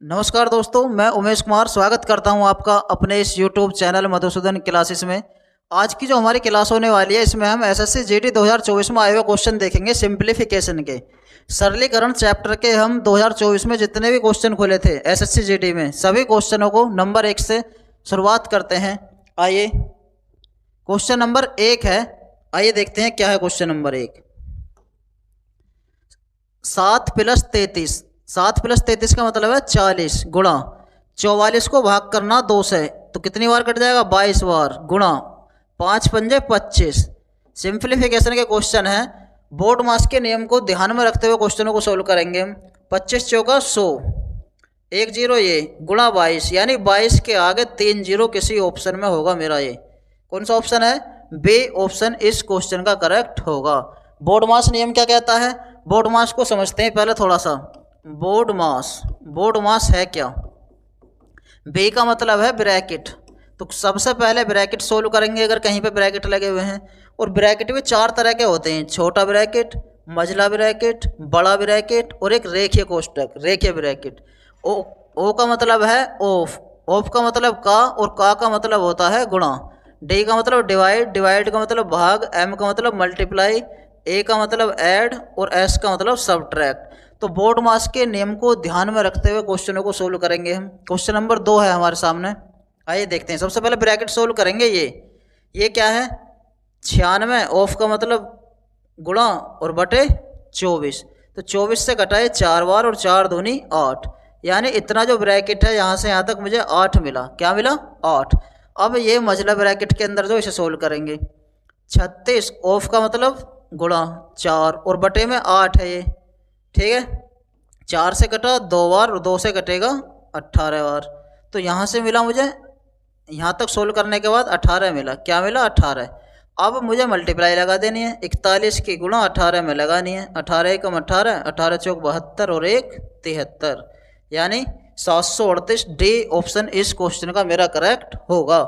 नमस्कार दोस्तों, मैं उमेश कुमार स्वागत करता हूं आपका अपने इस YouTube चैनल मधुसूदन क्लासेस में। आज की जो हमारी क्लास होने वाली है इसमें हम एसएससी जीडी 2024 में आए हुए क्वेश्चन देखेंगे सिंप्लीफिकेशन के। सरलीकरण चैप्टर के हम 2024 में जितने भी क्वेश्चन खोले थे एसएससी जीडी में सभी क्वेश्चनों को नंबर 1 से शुरुआत करते हैं। आइए, क्वेश्चन नंबर 1 है। आइए देखते हैं क्या है क्वेश्चन नंबर 1। 7 + 33 का मतलब है 40 गुणा 44 को भाग करना 2 से, तो कितनी बार कट जाएगा? 22 बार गुणा 5 पंजे 25। सिंप्लीफिकेशन के क्वेश्चन है। बोर्ड मास के नियम को ध्यान में रखते हुए क्वेश्चनों को सोल्व करेंगे हम। 25 चौका 100, 1 जीरो ये गुणा 22, यानी 22 के आगे 3 जीरो किसी ऑप्शन में होगा मेरा। ये कौन सा ऑप्शन है? बी ऑप्शन इस क्वेश्चन का करेक्ट होगा। बोर्ड मास नियम क्या कहता है? बोर्ड मास को समझते हैं पहले थोड़ा सा। बोर्ड मास है क्या? बी का मतलब है ब्रैकेट, तो सबसे पहले ब्रैकेट सोल्व करेंगे अगर कहीं पे ब्रैकेट लगे हुए हैं। और ब्रैकेट भी 4 तरह के होते हैं: छोटा ब्रैकेट, मझला ब्रैकेट, बड़ा ब्रैकेट और एक रेखीय कोष्टक, रेखीय ब्रैकेट। ओ का मतलब है ऑफ, ऑफ का मतलब का, और का मतलब होता है गुणा। डी का मतलब डिवाइड, डिवाइड का मतलब भाग, एम का मतलब मल्टीप्लाई, ए का मतलब ऐड और एस का मतलब सब्ट्रैक्ट। तो बोर्ड मास के नियम को ध्यान में रखते हुए क्वेश्चनों को सोल्व करेंगे हम। क्वेश्चन नंबर 2 है हमारे सामने। आइए देखते हैं। सबसे पहले ब्रैकेट सोल्व करेंगे। ये क्या है? 96, ऑफ का मतलब गुणा और बटे 24, तो 24 से घटाए 4 बार और 4 दूनी 8, यानी इतना जो ब्रैकेट है यहाँ से यहाँ तक मुझे 8 मिला। क्या मिला? 8। अब ये मझला ब्रैकेट के अंदर जो इसे सोल्व करेंगे। 36, ऑफ का मतलब गुणा 4 और बटे में 8 है ये, ठीक है। 4 से कटा 2 बार और 2 से कटेगा 18 बार, तो यहाँ से मिला मुझे, यहाँ तक सोल्व करने के बाद 18 मिला। क्या मिला? 18। अब मुझे मल्टीप्लाई लगा देनी है। 41 की गुणा 18 में लगानी है। 18 एकम 18, 18 चौक 72 और 1 73, यानी 738। डी ऑप्शन इस क्वेश्चन का मेरा करेक्ट होगा।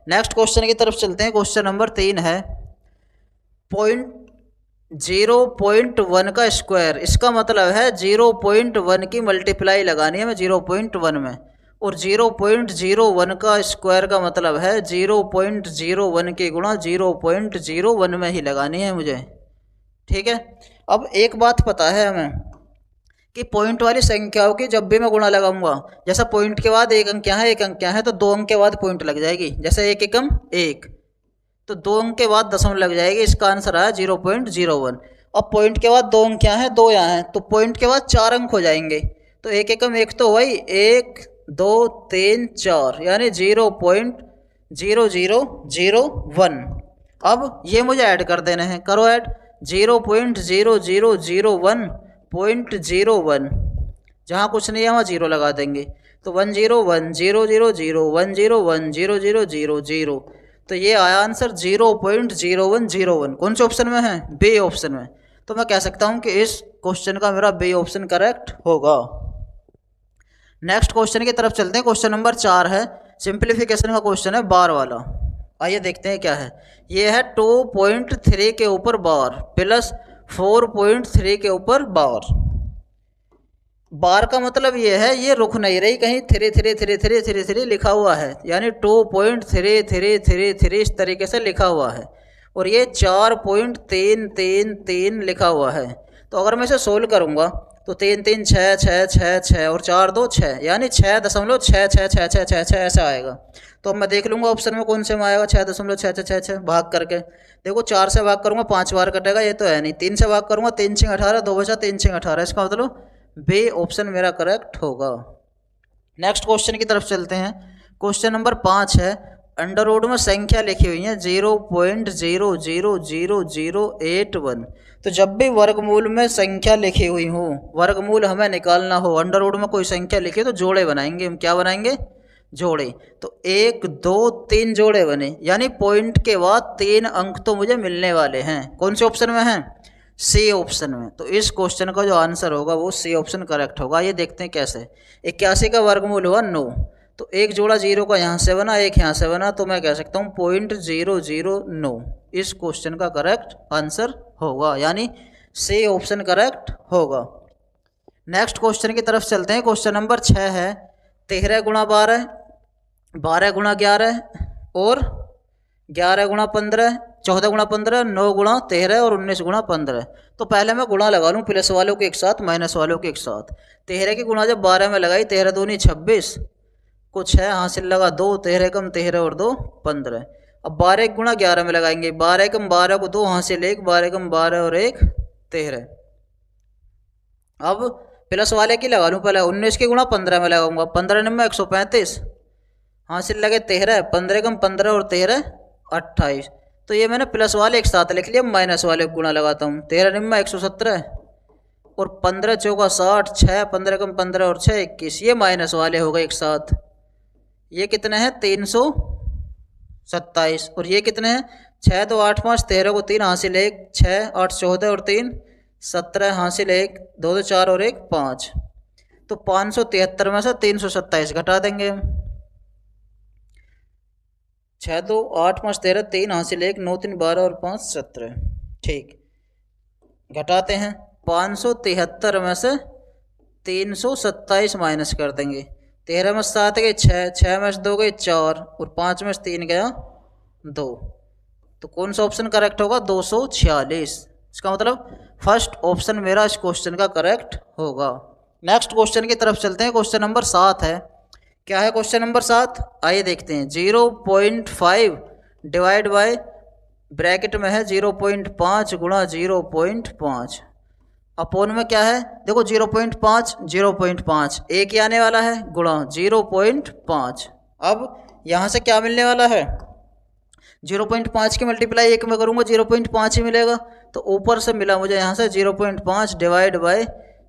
नेक्स्ट क्वेश्चन की तरफ चलते हैं। क्वेश्चन नंबर 3 है। 0.1 का स्क्वायर, इसका मतलब है 0.1 की मल्टीप्लाई लगानी है मैं 0.1 में, और 0.01 का स्क्वायर का मतलब है 0.01 की गुणा 0.01 में ही लगानी है मुझे, ठीक है। अब एक बात पता है हमें कि पॉइंट वाली संख्याओं की जब भी मैं गुणा लगाऊंगा, जैसा पॉइंट के बाद एक अंक क्या है, एक अंक क्या है, तो 2 अंक के बाद पॉइंट लग जाएगी। जैसे 1 एकम 1, तो 2 अंक के बाद दशमलव लग जाएगी। इसका आंसर आया 0.01। अब पॉइंट के बाद 2 अंक क्या है, 2 यहाँ है, तो पॉइंट के बाद 4 अंक हो जाएंगे। तो 1 एकम 1 तो वही 1 2 3 4, यानी 0.0001। अब ये मुझे ऐड कर देने हैं, करो ऐड। 0.0001.01, जहाँ कुछ नहीं है वहाँ 0 लगा देंगे, तो 101,000,101,000,000। तो ये आया आंसर 0.0101। कौन से ऑप्शन में है? बी ऑप्शन में। तो मैं कह सकता हूँ कि इस क्वेश्चन का मेरा बी ऑप्शन करेक्ट होगा। नेक्स्ट क्वेश्चन की तरफ चलते हैं। क्वेश्चन नंबर 4 है। सिंप्लीफिकेशन का क्वेश्चन है, बार वाला। आइए देखते हैं क्या है। ये है 2.3 के ऊपर बार प्लस 4.3 के ऊपर बार। बार का मतलब ये है, ये रुक नहीं रही कहीं, 3 लिखा हुआ है, यानी 2.3333 इस तरीके से लिखा हुआ है, और ये 4.333 लिखा हुआ है। तो अगर मैं इसे सोल्व करूँगा तो 3 3 6 6 6 6 और 4 2 6, यानी 6.666666 ऐसा आएगा। तो अब मैं देख लूँगा ऑप्शन में कौन से में आएगा। 6.6666 भाग करके देखो, 4 से भाग करूँगा 5 बार कटेगा, ये तो है नहीं। 3 से भाग करूँगा 3 6 18, 2 बचा 3 6 18, इसका मतलब बी ऑप्शन मेरा करेक्ट होगा। नेक्स्ट क्वेश्चन की तरफ चलते हैं। क्वेश्चन नंबर 5 है। अंडर रूट में संख्या लिखी हुई है 0.00081। तो जब भी वर्गमूल में संख्या लिखी हुई हो, वर्गमूल हमें निकालना हो, अंडर रूट में कोई संख्या लिखी तो जोड़े बनाएंगे हम। क्या बनाएंगे? जोड़े। तो 1 2 3 जोड़े बने, यानी पॉइंट के बाद 3 अंक तो मुझे मिलने वाले हैं। कौन से ऑप्शन में हैं? सी ऑप्शन में। तो इस क्वेश्चन का जो आंसर होगा वो सी ऑप्शन करेक्ट होगा। ये देखते हैं कैसे। 81 का वर्गमूल हुआ 9, तो एक जोड़ा 0 का यहाँ से बना, एक यहाँ से बना, तो मैं कह सकता हूँ 0.009 इस क्वेश्चन का करेक्ट आंसर होगा, यानी सी ऑप्शन करेक्ट होगा। नेक्स्ट क्वेश्चन की तरफ चलते हैं। क्वेश्चन नंबर 6 है 13 गुणा 12, 12 गुणा 11 और 11 गुणा 15, 14 गुणा 15, 9 गुणा 13 और 19 गुणा 15। तो पहले मैं गुणा लगा लूँ प्लस वालों के एक साथ माइनस वालों के एक साथ। 13 की गुणा जब 12 में लगाई 13 दूनी 26, कुछ है हासिल लगा 2, 13 कम 13 और 2 15। अब 12 गुणा 11 में लगाएंगे, 12 कम 12 को 2 हासिल 1, 12 कम 12 और 1 13। अब प्लस वाले की लगा लूँ पहले, 19 की गुणा 15 में लगाऊंगा, 15 निम्न 135 हासिल लगे 13, 15 कम 15 और 13 28। तो ये मैंने प्लस वाले एक साथ लिख लिया, माइनस वाले को गुणा लगाता हूँ, 13 निम्न 117 और 15 चौका 60, 6 15 कम 15 और 6 21। ये माइनस वाले हो गए एक साथ। ये कितने हैं 327 और ये कितने हैं 6 2 8 5, 13 को 3 हासिल 1, 6 8 14 और 3 17 हासिल 1, 2 2 4 और 1 5। तो 573 में से 327 घटा देंगे हम। 6 2 8 5 13, 3 हासिल 1, 9 3 12 और 5 17। ठीक, घटाते हैं। 573 में से 327 माइनस कर देंगे। 13 में 7 गए 6, 6 में से 2 गए 4 और 5 में से 3 गया 2। तो कौन सा ऑप्शन करेक्ट होगा 246। इसका मतलब फर्स्ट ऑप्शन मेरा इस क्वेश्चन का करेक्ट होगा। नेक्स्ट क्वेश्चन की तरफ चलते हैं। क्वेश्चन नंबर 7 है। क्या है क्वेश्चन नंबर 7, आइए देखते हैं। 0.5 डिवाइड बाय ब्रैकेट में है 0.5 गुणा 0.5 अपोन में क्या है, देखो 0.5 0.5 एक ही आने वाला है गुणा 0.5। अब यहाँ से क्या मिलने वाला है, 0.5 की मल्टीप्लाई 1 में करूँगा 0.5 ही मिलेगा। तो ऊपर से मिला मुझे यहाँ से 0.5 डिवाइड बाय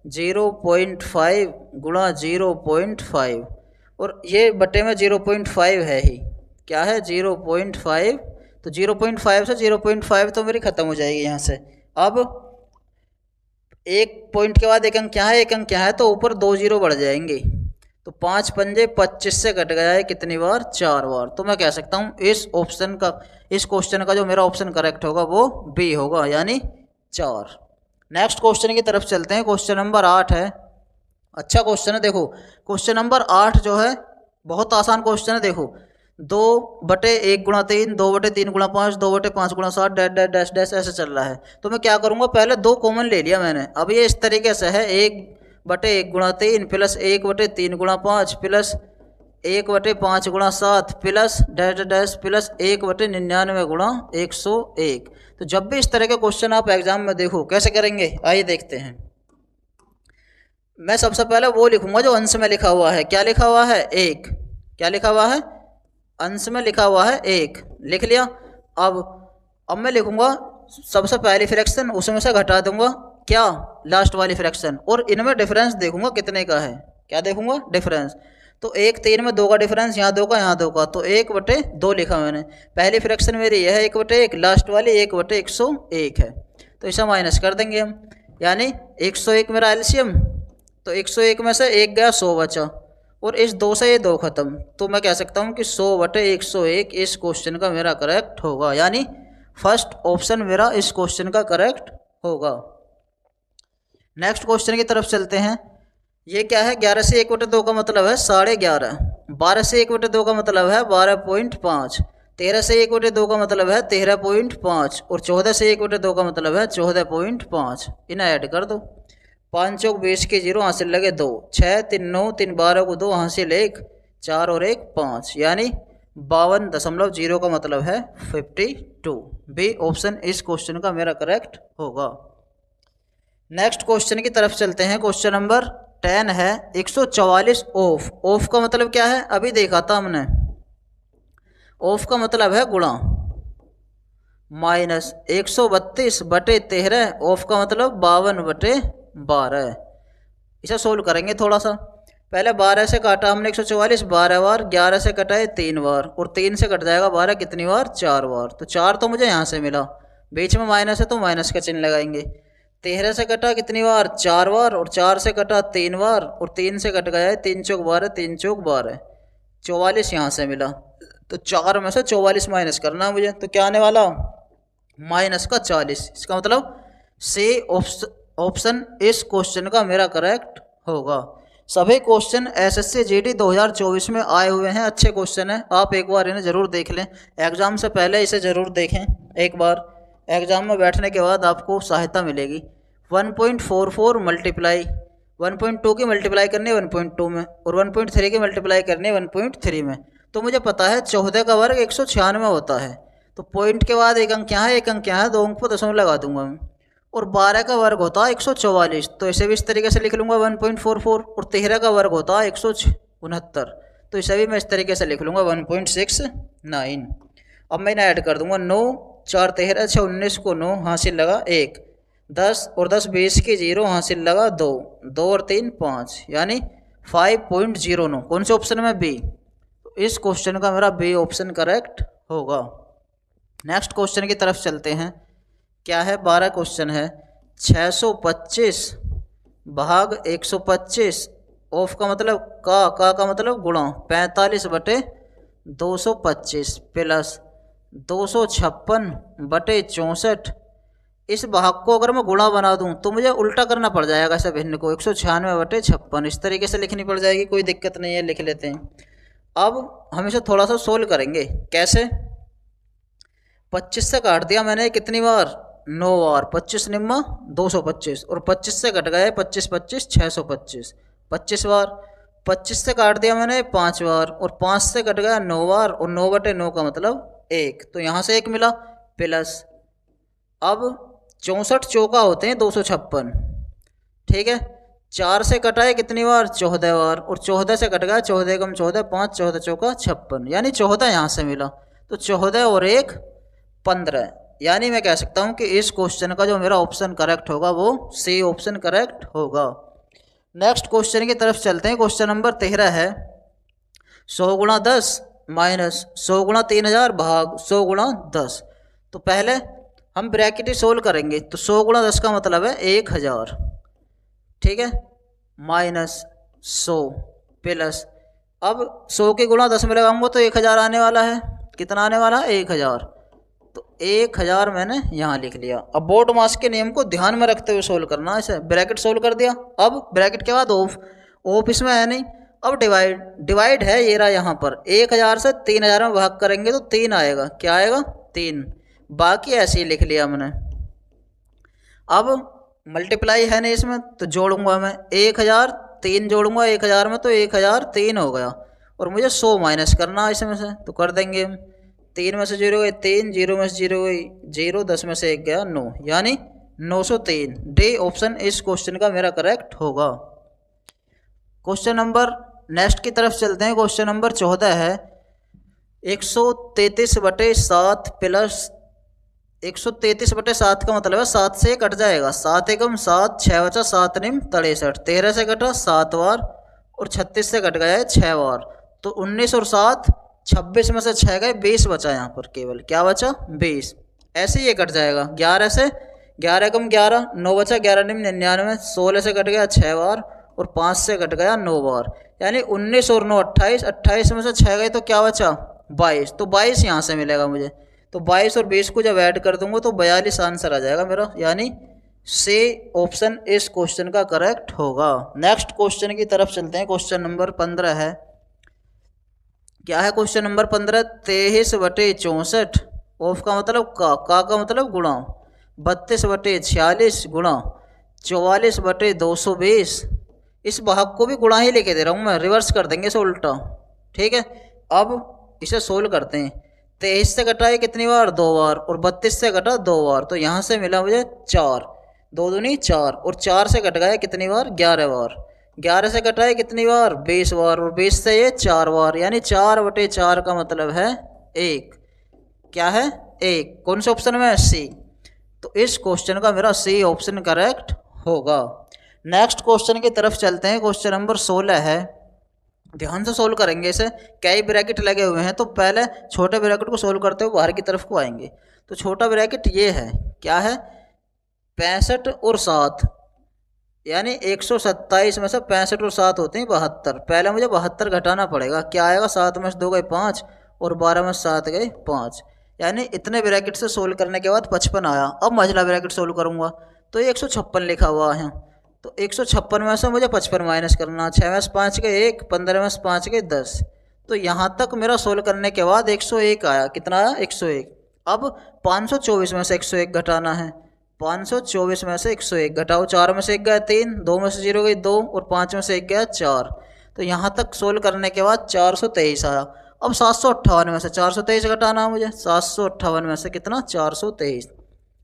0.5 गुणा 0.5 और ये बटे में 0.5 है ही, क्या है 0.5। तो 0.5 से 0.5 तो मेरी खत्म हो जाएगी यहाँ से। अब एक पॉइंट के बाद एक अंक क्या है, एक अंक क्या है, तो ऊपर 2 जीरो बढ़ जाएंगे। तो 5 पंजे 25 से कट गया है कितनी बार, 4 बार। तो मैं कह सकता हूँ इस ऑप्शन का, इस क्वेश्चन का जो मेरा ऑप्शन करेक्ट होगा वो बी होगा, यानी 4। नेक्स्ट क्वेश्चन की तरफ चलते हैं। क्वेश्चन नंबर 8 है। अच्छा क्वेश्चन है। देखो क्वेश्चन नंबर 8 जो है बहुत आसान क्वेश्चन है। देखो 2/1 गुणा 3, 2/3 गुणा 5, 2/5 गुणा 7 डैश डैश डैश डैश ऐसे चल रहा है। तो मैं क्या करूँगा, पहले 2 कॉमन ले लिया मैंने। अब ये इस तरीके से है 1/1 गुणा 3 प्लस 1/3 गुणा 5 प्लस 1/5 गुणा 7 प्लस डैश डैश प्लस 1/99 गुणा 101। तो जब भी इस तरह के क्वेश्चन आप एग्जाम में देखो कैसे करेंगे, आइए देखते हैं। मैं सबसे पहले वो लिखूंगा जो अंश में लिखा हुआ है। क्या लिखा हुआ है, 1। क्या लिखा हुआ है, अंश में लिखा हुआ है 1, लिख लिया। अब मैं लिखूंगा सबसे पहली फ्रैक्शन, उसमें से घटा दूंगा क्या, लास्ट वाली फ्रैक्शन, और इनमें डिफरेंस देखूंगा कितने का है। क्या देखूंगा, डिफरेंस। तो 1 3 में 2 का डिफरेंस, यहाँ 2 का यहाँ 2 का, तो 1/2 लिखा मैंने। पहली फ्रैक्शन मेरी यह है 1/1, लास्ट वाली 1/101 है। तो इसे माइनस कर देंगे हम, यानी 101 मेरा एलसीएम। तो 101 में से 1 गया, 100 बचा, और इस 2 से ये 2 खत्म। तो मैं कह सकता हूँ कि 100/101 इस क्वेश्चन का मेरा करेक्ट होगा, यानी फर्स्ट ऑप्शन मेरा इस क्वेश्चन का करेक्ट होगा। नेक्स्ट क्वेश्चन की तरफ चलते हैं। ये क्या है, 11 से 1/2 का मतलब है 11.5, 12 से 1/2 का मतलब है 12.5, 13 से 1/2 का मतलब है 13.5 और 14 से 1/2 का मतलब है 14.5। इन्हें ऐड कर दो। 5 चौक 20 के 0 हासिल लगे 2, 6 3 9 3 12 को 2 हासिल 1, 4 और 1 5, यानी 52.0 का मतलब है 52। बी ऑप्शन इस क्वेश्चन का मेरा करेक्ट होगा। नेक्स्ट क्वेश्चन की तरफ चलते हैं। क्वेश्चन नंबर 10 है। 144 ऑफ, ऑफ का मतलब क्या है, अभी देखा था हमने। ऑफ का मतलब है गुणा, माइनस 132/13, ऑफ का मतलब 52/12। इसे सोल्व करेंगे थोड़ा सा। पहले 12 से काटा हमने 144 12 बार, 11 से कटाए 3 बार, और 3 से कट जाएगा 12 कितनी बार, 4 बार। तो 4 तो मुझे यहाँ से मिला, बीच में माइनस है तो माइनस का चिन्ह लगाएंगे। 13 से कटा कितनी बार, 4 बार, और 4 से कटा 3 बार, और 3 से कट गया है 3 चौक 12, 3 चौक 12, 44 यहाँ से मिला। तो 4 में से 44 माइनस करना है मुझे, तो क्या आने वाला, माइनस का 40। इसका मतलब सी ऑप्शन इस क्वेश्चन का मेरा करेक्ट होगा। सभी क्वेश्चन एसएससी जीडी 2024 में आए हुए हैं, अच्छे क्वेश्चन हैं, आप एक बार इन्हें ज़रूर देख लें। एग्ज़ाम से पहले इसे ज़रूर देखें एक बार, एग्ज़ाम में बैठने के बाद आपको सहायता मिलेगी। 1.44 मल्टीप्लाई 1.2 की मल्टीप्लाई करनी है 1.2 में, और 1.3 की मल्टीप्लाई करनी है 1.3 में। तो मुझे पता है 14 का वर्ग 196 होता है, तो पॉइंट के बाद एक अंक यहाँ है, एक अंक यहाँ है, 2 अंक पर दशमलव लगा दूंगा मैं। और 12 का वर्ग होता है 144, तो इसे भी इस तरीके से लिख लूँगा 1.44। और 13 का वर्ग होता है 169, तो इसे भी मैं इस तरीके से लिख लूँगा 1.69। अब मैं इन्हें ऐड कर दूंगा, 9 4 13 6 19 को 9 हासिल लगा 1, 10 और 10 20 की 0 हासिल लगा 2, 2 और 3 5, यानी 5.09। कौन से ऑप्शन में? बी। तो इस क्वेश्चन का मेरा बी ऑप्शन करेक्ट होगा। नेक्स्ट क्वेश्चन की तरफ चलते हैं। क्या है? 12 क्वेश्चन है। 625 भाग 125 ऑफ का मतलब का मतलब गुणा 45 बटे 225 प्लस 256 बटे 64। इस भाग को अगर मैं गुणा बना दूं तो मुझे उल्टा करना पड़ जाएगा इसे भिन्न को, 196 बटे 56 इस तरीके से लिखनी पड़ जाएगी। कोई दिक्कत नहीं है, लिख लेते हैं। अब हम इसे थोड़ा सा सोल्व करेंगे। कैसे? 25 से काट दिया मैंने कितनी बार? 9 बार। 25 निम्मा 225, और 25 से कट गए 25 25 625, 25 बार। 25 से काट दिया मैंने 5 बार, और 5 से कट गया 9 बार, और 9 बटे 9 का मतलब 1, तो यहाँ से 1 मिला प्लस। अब 64 चौका होते हैं 256, ठीक है। 4 से कटाए कितनी बार? 14 बार, और 14 से कट गया 14 कम 14 5, 14 चौका 56, यानी 14 यहाँ से मिला। तो 14 और 1 15, यानी मैं कह सकता हूँ कि इस क्वेश्चन का जो मेरा ऑप्शन करेक्ट होगा वो सी ऑप्शन करेक्ट होगा। नेक्स्ट क्वेश्चन की तरफ चलते हैं। क्वेश्चन नंबर 13 है। 100 गुणा 10 माइनस 100 गुणा 3000 भाग 100 गुणा 10। तो पहले हम ब्रैकेट ही सोल्व करेंगे। तो 100 गुणा 10 का मतलब है 1000, ठीक है, माइनस 100 प्लस। अब 100 के गुणा 10 में लगाऊंगा तो 1000 आने वाला है। कितना आने वाला है? 1000। तो 1000 मैंने यहाँ लिख लिया। अब बोर्ड मास के नियम को ध्यान में रखते हुए सोल्व करना है इसे। ब्रैकेट सोल्व कर दिया। अब ब्रैकेट के बाद ऑफ इसमें है नहीं। अब डिवाइड है ये रहा यहाँ पर। 1000 से 3000 में भाग करेंगे तो 3 आएगा। क्या आएगा? 3। बाकी ऐसे ही लिख लिया मैंने। अब मल्टीप्लाई है नहीं इसमें, तो जोड़ूंगा मैं 1000 3 जोड़ूंगा 1000 में, तो 1003 हो गया। और मुझे 100 माइनस करना है इसमें से, तो कर देंगे हम। 3 में से 0 गए 3, 0 में से 0 गई 0, 10 में से 1 गया 9, यानी 903। डी ऑप्शन इस क्वेश्चन का मेरा करेक्ट होगा। क्वेश्चन नंबर नेक्स्ट की तरफ चलते हैं। क्वेश्चन नंबर 14 है। 133 बटे 7 प्लस 133 बटे 7 का मतलब है 7 से कट जाएगा। 7 एकम 7, 6 बचा 7 निम 63, 13 से कटा 7 बार, और 36 से कट गया है 6 बार। तो 19 और 7 26 में से 6 गए 20 बचा यहाँ पर। केवल क्या बचा? 20। ऐसे ही ये कट जाएगा। 11 से 11 कम 11, 9 बचा 11 निम 99, 16 से कट गया 6 बार, और 5 से कट गया 9 बार, यानी 19 और 9 28, 28 में से 6 गए तो क्या बचा? 22। तो 22 यहाँ से मिलेगा मुझे। तो 22 और 20 को जब ऐड कर दूंगा तो 42 आंसर आ जाएगा मेरा, यानी सी ऑप्शन इस क्वेश्चन का करेक्ट होगा। नेक्स्ट क्वेश्चन की तरफ चलते हैं। क्वेश्चन नंबर 15 है। क्या है क्वेश्चन नंबर 15? 23 बटे 64 ऑफ का मतलब का मतलब गुणा 32 बटे 46 गुणा 44 बटे 220। इस भाग को भी गुणा ही लेके दे रहा हूँ मैं, रिवर्स कर देंगे इसे उल्टा, ठीक है। अब इसे सोल्व करते हैं। 23 से कटा है कितनी बार? 2 बार, और 32 से कटा 2 बार, तो यहाँ से मिला मुझे 4, 2 दूनी 4, और 4 से कट गया कितनी बार? 11 बार। 11 से कटा है कितनी बार? 20 बार, और 20 से ये 4 बार, यानी 4 बटे 4 का मतलब है 1। क्या है? 1। कौन से ऑप्शन में? सी। तो इस क्वेश्चन का मेरा सी ऑप्शन करेक्ट होगा। नेक्स्ट क्वेश्चन की तरफ चलते हैं। क्वेश्चन नंबर 16 है। ध्यान से सोल्व करेंगे इसे। कई ब्रैकेट लगे हुए हैं, तो पहले छोटे ब्रैकेट को सोल्व करते हुए बाहर की तरफ को आएंगे। तो छोटा ब्रैकेट ये है। क्या है? 65 और 7, यानी 127 में से 65 और 7 होते हैं 72। पहले मुझे 72 घटाना पड़ेगा। क्या आएगा? 7 में से 2 गए 5, और 12 में से 7 गए 5, यानी इतने ब्रैकेट से सोल्व करने के बाद 55 आया। अब मझला ब्रैकेट सोल्व करूंगा तो ये 156 लिखा हुआ है। तो 156 में से मुझे 55 माइनस करना, 6 में से 5 गए 1, 15 में से 5 गए 10। तो यहाँ तक मेरा सोल्व करने के बाद 101 आया। कितना आया? 101। अब 524 में से 101 घटाना है। 524 में से 101 घटाओ, 4 में से 1 गया 3, 2 में से 0 गई 2 और 5 में से 1 गया 4। तो यहाँ तक सोल्व करने के बाद 423 आया। अब 758 में से 423 घटाना है मुझे। 758 में से कितना? 423।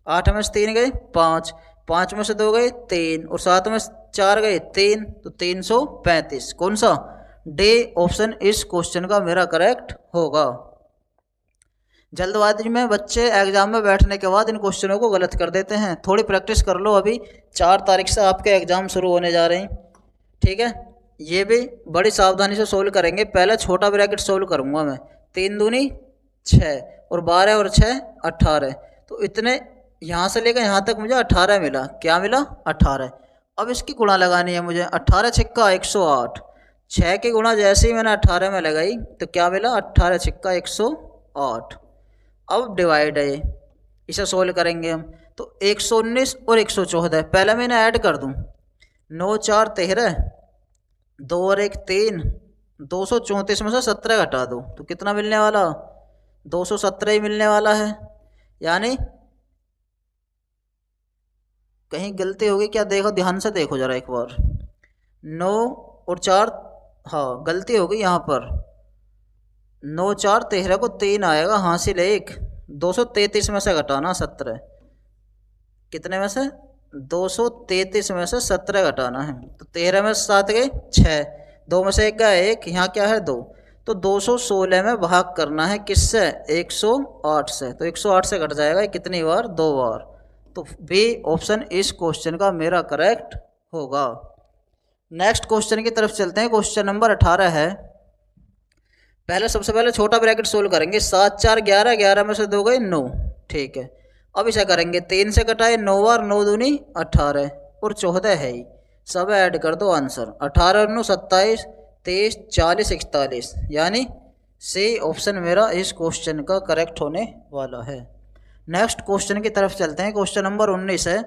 8 में से 3 गए 5, 5 में से 2 गए 3 और 7 में से 4 गए 3, तो 335। कौन सा? डी ऑप्शन इस क्वेश्चन का मेरा करेक्ट होगा। जल्दबाजी में बच्चे एग्जाम में बैठने के बाद इन क्वेश्चनों को गलत कर देते हैं। थोड़ी प्रैक्टिस कर लो, अभी 4 तारीख से आपके एग्जाम शुरू होने जा रहे हैं, ठीक है। ये भी बड़ी सावधानी से सोल्व करेंगे। पहले छोटा ब्रैकेट सोल्व करूंगा मैं। 3 दूनी 6 और 12 और 6 18। तो इतने यहाँ से लेकर यहाँ तक मुझे 18 मिला। क्या मिला? 18। अब इसकी गुणा लगानी है मुझे। 18 छिक्का 108। 6 की गुणा जैसे ही मैंने 18 में लगाई तो क्या मिला? 18 छिक्का 108। अब डिवाइड है, इसे सोल्व करेंगे हम। तो 119 और 114 पहले मैं इन्हें ऐड कर दूँ। 9 4 13, 2 और 1 3, 234 में से 17 घटा दो तो कितना मिलने वाला? 217 ही मिलने वाला है। यानी कहीं गलती होगी क्या? देखो, ध्यान से देखो जरा एक बार। 9 और 4, हाँ गलती होगी यहाँ पर। 9 4 13 को 3 आएगा, हासिल 1। 233 में से घटाना 17। कितने में से? 233 में से 17 घटाना है। तो 13 में से 7 गए 6, 2 में से 1 गया 1, यहाँ क्या है 2। तो 216 में भाग करना है किससे? 108 से। तो 108 से घट जाएगा कितनी बार? 2 बार। तो बी ऑप्शन इस क्वेश्चन का मेरा करेक्ट होगा। नेक्स्ट क्वेश्चन की तरफ चलते हैं। क्वेश्चन नंबर 18 है। सबसे पहले छोटा ब्रैकेट सोल्व करेंगे। 7 4 11, 11 में से 2 गए 9, ठीक है। अब इसे करेंगे 3 से कटाए 9 बार, 9 दूनी 18 और 14 है ही। सब ऐड कर दो आंसर। 18 और 9 27, 23 40 41। यानी सी ऑप्शन मेरा इस क्वेश्चन का करेक्ट होने वाला है। नेक्स्ट क्वेश्चन की तरफ चलते हैं। क्वेश्चन नंबर 19 है।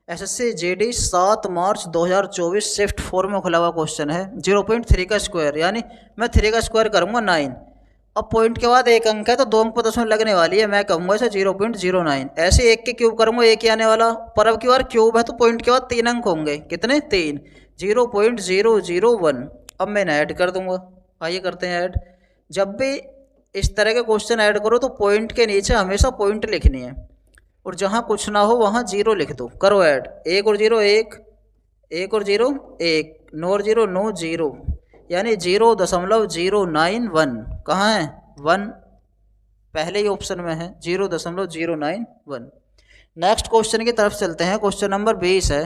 एसएससी जीडी 7 मार्च 2024 शिफ्ट 4 में खुला हुआ क्वेश्चन है। 0.3 का स्क्वायर, यानी मैं 3 का स्क्वायर करूँगा 9। अब पॉइंट के बाद 1 अंक है तो 2 अंक पर दशमलव लगने वाली है। मैं कहूँगा इसे 0.09। ऐसे 1 के क्यूब करूँगा 1 ही आने वाला। पर अब की बार क्यूब है तो पॉइंट के बाद 3 अंक होंगे। कितने? 3। 0.001। अब मैं ऐड कर दूंगा। आइए करते हैं ऐड। जब भी इस तरह के क्वेश्चन ऐड करो तो पॉइंट के नीचे हमेशा पॉइंट लिखनी है और जहाँ कुछ ना हो वहाँ 0 लिख दो। करो ऐड। 1 और 0 1, 1 और 0 1, 9 और 0 9, 0, यानी 0.091। कहाँ है? 1 पहले ही ऑप्शन में है। 0.091। नेक्स्ट क्वेश्चन की तरफ चलते हैं। क्वेश्चन नंबर 20 है।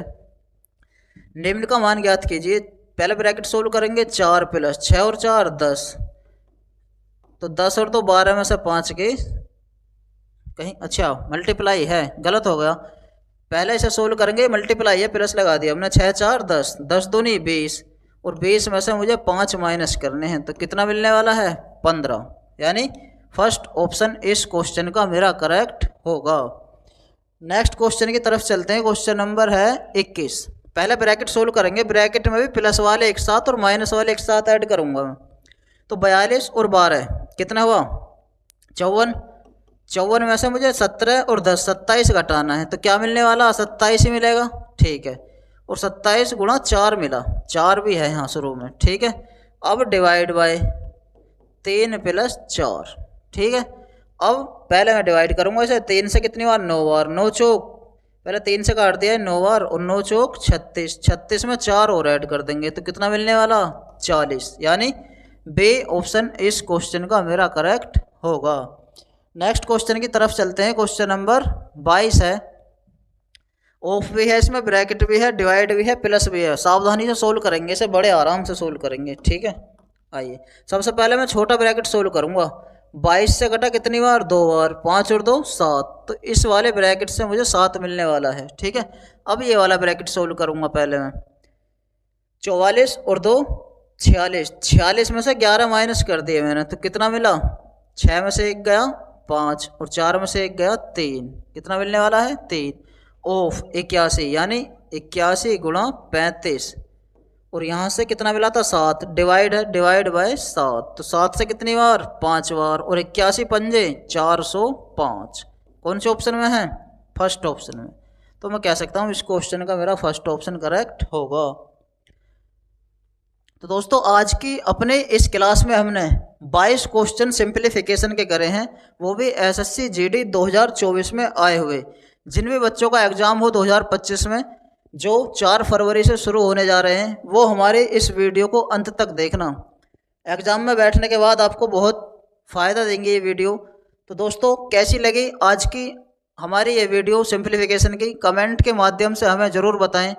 निम्न का मान ज्ञात कीजिए। पहले ब्रैकेट सोल्व करेंगे। 4 प्लस 6 और 4 10। तो 10 और 2 12 में से 5 के कहीं, अच्छा मल्टीप्लाई है, गलत हो गया। पहले इसे सोल्व करेंगे। मल्टीप्लाई है, प्लस लगा दिया हमने। 6 4 10, 10 दूनी 20 और 20 में से मुझे 5 माइनस करने हैं तो कितना मिलने वाला है? 15। यानी फर्स्ट ऑप्शन इस क्वेश्चन का मेरा करेक्ट होगा। नेक्स्ट क्वेश्चन की तरफ चलते हैं। क्वेश्चन नंबर है 21। पहले ब्रैकेट सोल्व करेंगे। ब्रैकेट में भी प्लस वाले एक साथ और माइनस वाले एक साथ ऐड करूंगा मैं। तो 42 और 12 कितना हुआ? 54। 54 में से मुझे 17 और 10 27 घटाना है तो क्या मिलने वाला? 27 ही मिलेगा, ठीक है। और 27 गुणा 4 मिला, 4 भी है यहाँ शुरू में, ठीक है। अब डिवाइड बाय 3 प्लस 4, ठीक है। अब पहले मैं डिवाइड करूँगा इसे। 3 से कितनी बार? 9 बार। 9 चौक, पहले 3 से काट दिया है 9 बार और 9 चौक 36। 36 में 4 और ऐड कर देंगे तो कितना मिलने वाला? 40। यानी बी ऑप्शन इस क्वेश्चन का मेरा करेक्ट होगा। नेक्स्ट क्वेश्चन की तरफ चलते हैं। क्वेश्चन नंबर 22 है। ऑफ भी है, इसमें ब्रैकेट भी है, डिवाइड भी है, प्लस भी है। सावधानी से सोल्व करेंगे इसे, बड़े आराम से सोल्व करेंगे, ठीक है। आइए सबसे पहले मैं छोटा ब्रैकेट सोल्व करूंगा। 22 से कटा कितनी बार? 2 बार। 5 और 2 7, तो इस वाले ब्रैकेट से मुझे 7 मिलने वाला है, ठीक है। अब ये वाला ब्रैकेट सोल्व करूंगा पहले मैं। 44 और 2 46। 46 में से 11 माइनस कर दिए मैंने तो कितना मिला? 6 में से 1 गया 5 और 4 में से 1 गया 3। कितना मिलने वाला है? 3। ऑफ 81, यानी 81 गुणा 35, और यहाँ से कितना मिला था 7, डिवाइड है, डिवाइड बाय 7, तो 7 से कितनी बार 5 बार, और 81 पंजे 405। कौन से ऑप्शन में है? फर्स्ट ऑप्शन में। तो मैं कह सकता हूँ इस क्वेश्चन का मेरा फर्स्ट ऑप्शन करेक्ट होगा। तो दोस्तों आज की अपने इस क्लास में हमने 22 क्वेश्चन सिंप्लीफिकेशन के करे हैं, वो भी एसएससी जीडी 2024 में आए हुए। जिन भी बच्चों का एग्ज़ाम हो 2025 में, जो 4 फरवरी से शुरू होने जा रहे हैं, वो हमारे इस वीडियो को अंत तक देखना। एग्ज़ाम में बैठने के बाद आपको बहुत फ़ायदा देंगे ये वीडियो। तो दोस्तों कैसी लगी आज की हमारी ये वीडियो सिंप्लीफिकेशन की, कमेंट के माध्यम से हमें ज़रूर बताएं,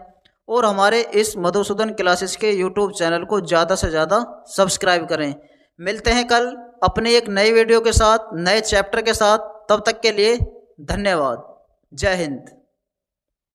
और हमारे इस मधुसूदन क्लासेस के यूट्यूब चैनल को ज़्यादा से ज़्यादा सब्सक्राइब करें। मिलते हैं कल अपने एक नई वीडियो के साथ, नए चैप्टर के साथ। तब तक के लिए धन्यवाद। जय हिंद।